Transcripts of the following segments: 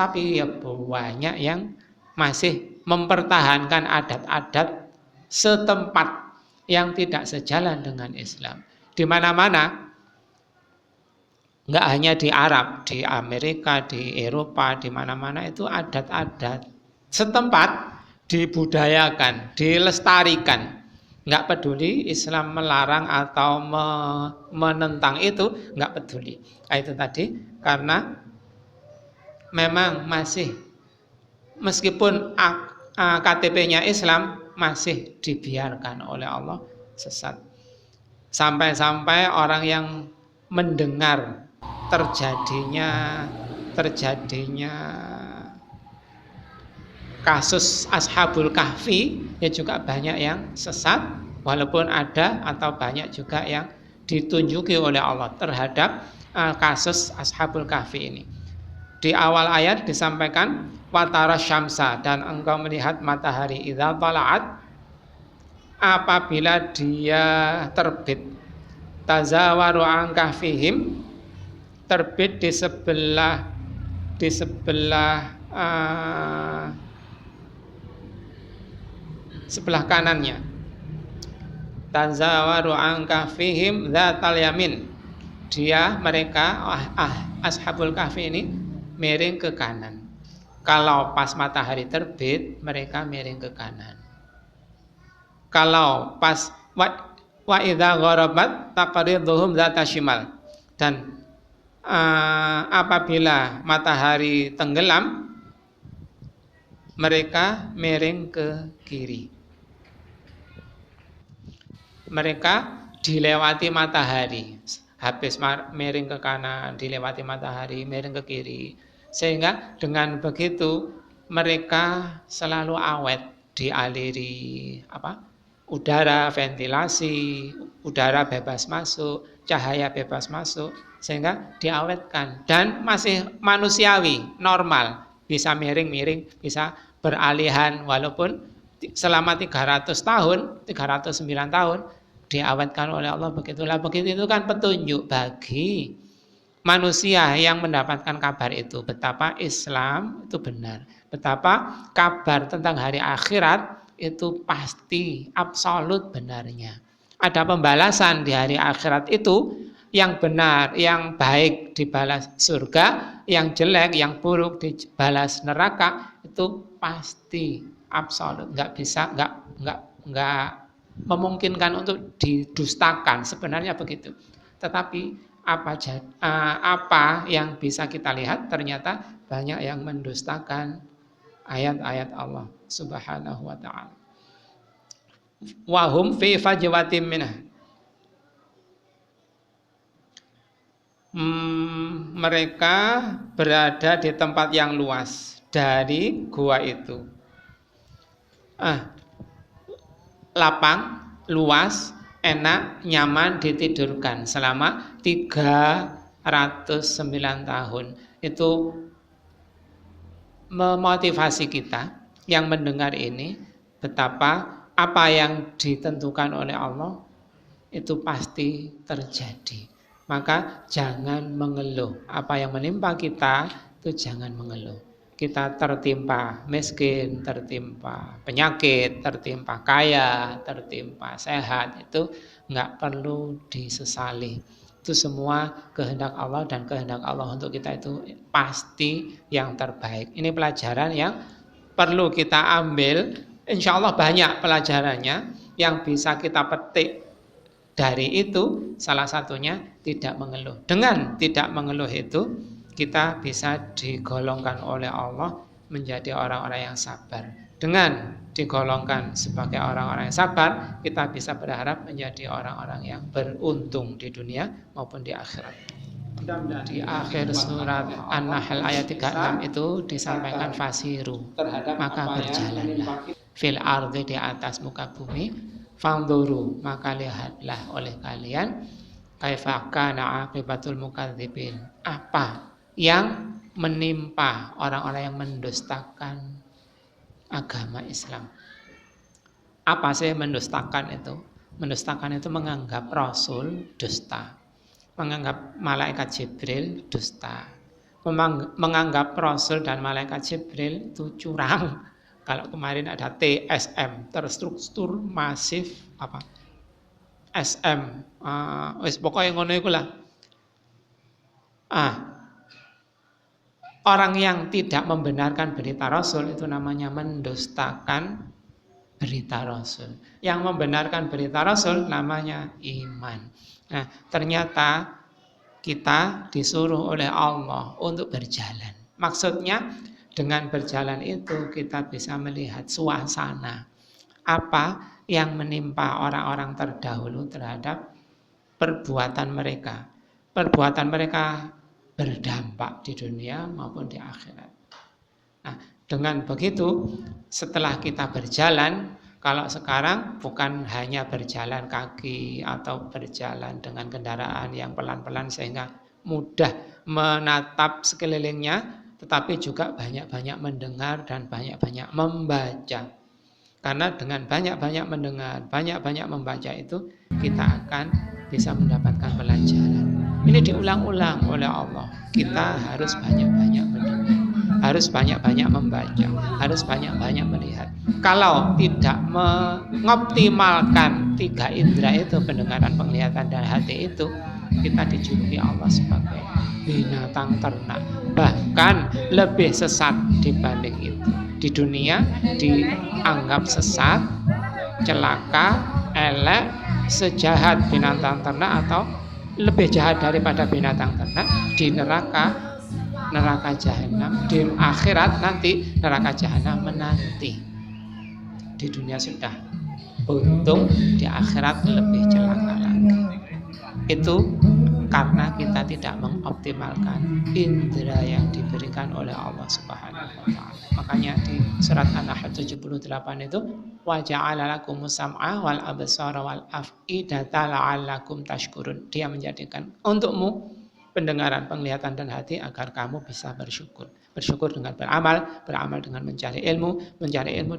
tetapi ya banyak yang masih mempertahankan adat-adat setempat yang tidak sejalan dengan Islam. Di mana-mana, nggak hanya di Arab, di Amerika, di Eropa, di mana-mana itu adat-adat setempat dibudayakan, dilestarikan. Nggak peduli Islam melarang atau menentang itu, nggak peduli. Nah, itu tadi karena memang masih meskipun KTP-nya Islam masih dibiarkan oleh Allah sesat. Sampai-sampai orang yang mendengar terjadinya kasus Ashabul Kahfi ya juga banyak yang sesat, walaupun ada atau banyak juga yang ditunjuki oleh Allah terhadap kasus Ashabul Kahfi ini. Di awal ayat disampaikan watara syamsa, dan engkau melihat matahari idza tala'at, apabila dia terbit, tazawaru an kahfihim, terbit di sebelah sebelah kanannya. Tazawaru an kahfihim dzatal yamin, mereka Ashabul Kahfi ini miring ke kanan. Kalau pas matahari terbit, mereka miring ke kanan. Kalau pas wa idza gharabat taqriduhum dzata shimal, dan apabila matahari tenggelam, mereka miring ke kiri. Mereka dilewati matahari, habis miring ke kanan, dilewati matahari, miring ke kiri. Sehingga dengan begitu mereka selalu awet, dialiri udara, ventilasi, udara bebas masuk, cahaya bebas masuk, sehingga diawetkan dan masih manusiawi, normal, bisa miring-miring, bisa beralihan, walaupun selama 300 tahun, 309 tahun diawetkan oleh Allah. Begitu itu kan petunjuk bagi manusia yang mendapatkan kabar itu, betapa Islam itu benar, betapa kabar tentang hari akhirat itu pasti absolut benarnya. Ada pembalasan di hari akhirat itu, yang benar, yang baik dibalas surga, yang jelek, yang buruk dibalas neraka, itu pasti absolut, nggak bisa, nggak memungkinkan untuk didustakan, sebenarnya begitu. Tetapi apa yang bisa kita lihat, ternyata banyak yang mendustakan ayat-ayat Allah Subhanahu wa ta'ala. Wahum fi fajwatim minah, mereka berada di tempat yang luas dari gua itu. Lapang, luas, enak, nyaman ditidurkan selama 309 tahun. Itu memotivasi kita yang mendengar ini, betapa apa yang ditentukan oleh Allah itu pasti terjadi. Maka jangan mengeluh. Apa yang menimpa kita itu jangan mengeluh. Kita tertimpa miskin, tertimpa penyakit, tertimpa kaya, tertimpa sehat, itu nggak perlu disesali. Itu semua kehendak Allah, dan kehendak Allah untuk kita itu pasti yang terbaik. Ini pelajaran yang perlu kita ambil. Insya Allah banyak pelajarannya yang bisa kita petik dari itu. Salah satunya tidak mengeluh. Dengan tidak mengeluh itu, kita bisa digolongkan oleh Allah menjadi orang-orang yang sabar. Dengan digolongkan sebagai orang-orang yang sabar, kita bisa berharap menjadi orang-orang yang beruntung di dunia maupun di akhirat. Di akhir surat An-Nahl ayat 36 itu disampaikan fasiru, maka berjalanlah fil ardi, di atas muka bumi, fanduru, maka lihatlah oleh kalian, kaifa kana aqibatul mukadzibin, apa yang menimpa orang-orang yang mendustakan agama Islam. Apa sih mendustakan itu? Mendustakan itu menganggap Rasul dusta, menganggap malaikat Jibril dusta, menganggap Rasul dan Malaikat Jibril itu curang. Kalau kemarin ada TSM, terstruktur masif apa? SM, pokoknya ngono iku lah. Orang yang tidak membenarkan berita Rasul itu namanya mendustakan berita Rasul. Yang membenarkan berita Rasul namanya iman. Nah, ternyata kita disuruh oleh Allah untuk berjalan. Maksudnya dengan berjalan itu kita bisa melihat suasana apa yang menimpa orang-orang terdahulu terhadap perbuatan mereka. Perbuatan mereka berdampak di dunia maupun di akhirat. Nah, dengan begitu setelah kita berjalan, kalau sekarang bukan hanya berjalan kaki atau berjalan dengan kendaraan yang pelan-pelan sehingga mudah menatap sekelilingnya, tetapi juga banyak-banyak mendengar dan banyak-banyak membaca. Karena dengan banyak-banyak mendengar, banyak-banyak membaca itu kita akan bisa mendapatkan pelajaran. Ini diulang-ulang oleh Allah. Kita harus banyak-banyak mendengar, harus banyak-banyak membaca, harus banyak-banyak melihat. Kalau tidak mengoptimalkan 3 indera itu, pendengaran, penglihatan, dan hati itu, kita dijuluki Allah sebagai binatang ternak, bahkan lebih sesat dibanding itu. Di dunia dianggap sesat, celaka, elek, sejahat binatang ternak atau lebih jahat daripada binatang ternak. Di neraka jahanam, di akhirat nanti neraka jahanam menanti. Di dunia sudah untung, di akhirat lebih celaka lagi. Itu karena kita tidak mengoptimalkan indera yang diberikan oleh Allah Subhanahu wa taala. Makanya di surat An-Nahl 78 itu wa ja'ala lakumus sam'a wal absara wal af'idata la'allakum tashkurun. Dia menjadikan untukmu pendengaran, penglihatan, dan hati agar kamu bisa bersyukur. Bersyukur dengan beramal, beramal dengan mencari ilmu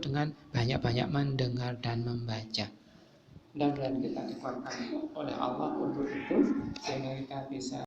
dengan banyak-banyak mendengar dan membaca. Dan kita dikuatkan oleh Allah untuk itu sehingga kita bisa